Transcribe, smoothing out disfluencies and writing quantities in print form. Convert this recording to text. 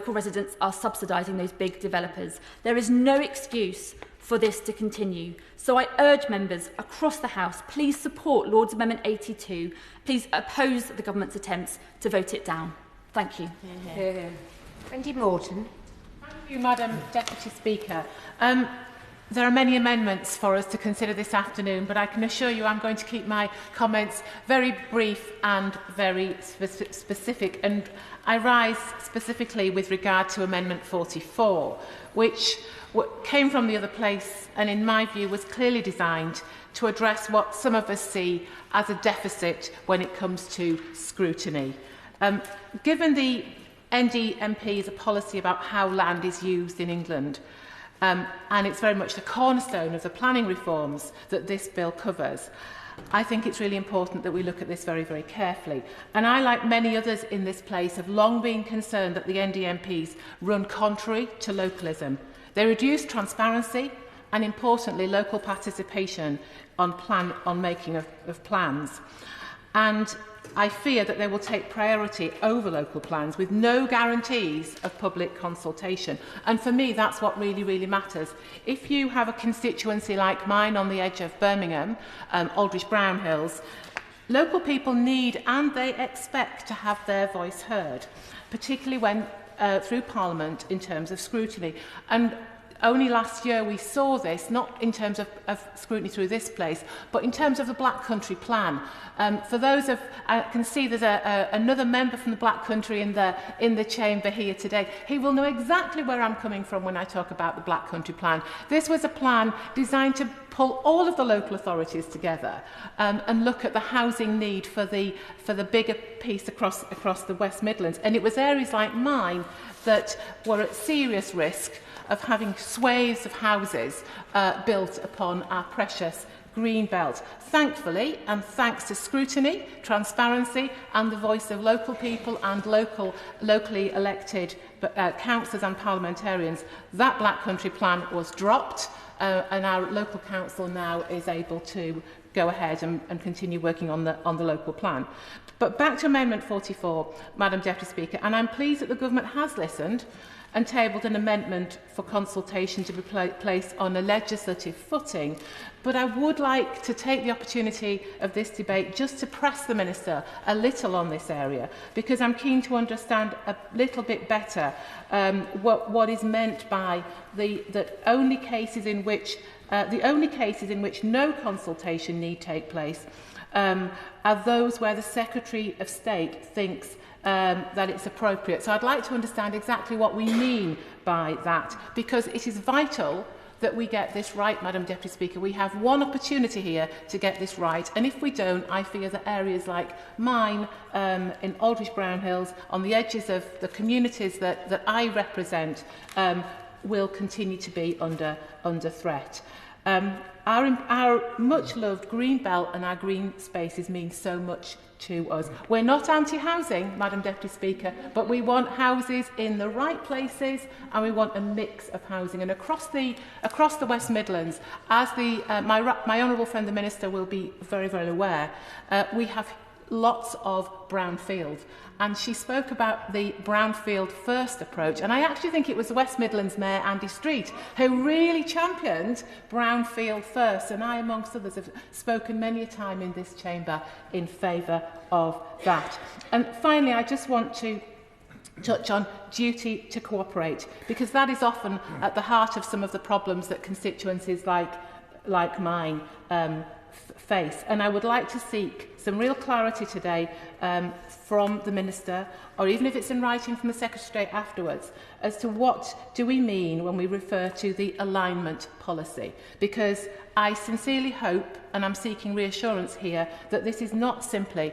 local residents are subsidising those big developers. There is no excuse for this to continue. So I urge members across the House, please support Lord's Amendment 82. Please oppose the government's attempts to vote it down. Thank you. Wendy Morton. Thank you, Madam Deputy Speaker. There are many amendments for us to consider this afternoon, but I can assure you I'm going to keep my comments very brief and very specific. And I rise specifically with regard to Amendment 44, which came from the other place and, in my view, was clearly designed to address what some of us see as a deficit when it comes to scrutiny. Given the NDMP's policy about how land is used in England, and it's very much the cornerstone of the planning reforms that this bill covers, I think it's really important that we look at this very, very carefully. And I, like many others in this place, have long been concerned that the NDMPs run contrary to localism. They reduce transparency and, importantly, local participation on making of plans. And I fear that they will take priority over local plans with no guarantees of public consultation. And for me, that's what really, really matters. If you have a constituency like mine on the edge of Birmingham, Aldridge Brownhills, local people need and they expect to have their voice heard, particularly when through Parliament in terms of scrutiny. And only last year we saw this, not in terms of scrutiny through this place, but in terms of the Black Country Plan. For those of, I can see there's another member from the Black Country in the chamber here today. He will know exactly where I'm coming from when I talk about the Black Country Plan. This was a plan designed to pull all of the local authorities together and look at the housing need for the bigger piece across the West Midlands. And it was areas like mine that were at serious risk of having swathes of houses built upon our precious green belt. Thankfully, and thanks to scrutiny, transparency and the voice of local people and locally elected councillors and parliamentarians, that Black Country Plan was dropped and our local council now is able to go ahead and continue working on the local plan. But back to Amendment 44, Madam Deputy Speaker, and I'm pleased that the Government has listened and tabled an amendment for consultation to be placed on a legislative footing. But I would like to take the opportunity of this debate just to press the Minister a little on this area, because I'm keen to understand a little bit better what is meant by the only cases in which no consultation need take place are those where the Secretary of State thinks that it's appropriate. So I'd like to understand exactly what we mean by that, because it is vital that we get this right, Madam Deputy Speaker. We have one opportunity here to get this right, and if we don't, I fear that areas like mine in Aldridge Brownhills, on the edges of the communities that I represent, will continue to be under threat. Our much-loved green belt and our green spaces mean so much to us. We're not anti-housing, Madam Deputy Speaker, but we want houses in the right places and we want a mix of housing. And across the West Midlands, as my honourable friend the Minister will be very, very aware, we have lots of brownfield. And she spoke about the brownfield first approach. And I actually think it was the West Midlands Mayor, Andy Street, who really championed brownfield first. And I, amongst others, have spoken many a time in this chamber in favour of that. And finally, I just want to touch on duty to cooperate, because that is often at the heart of some of the problems that constituencies like mine face. And I would like to seek some real clarity today from the Minister, or even if it's in writing from the Secretary of State afterwards, as to what do we mean when we refer to the alignment policy. Because I sincerely hope, and I'm seeking reassurance here, that this is not simply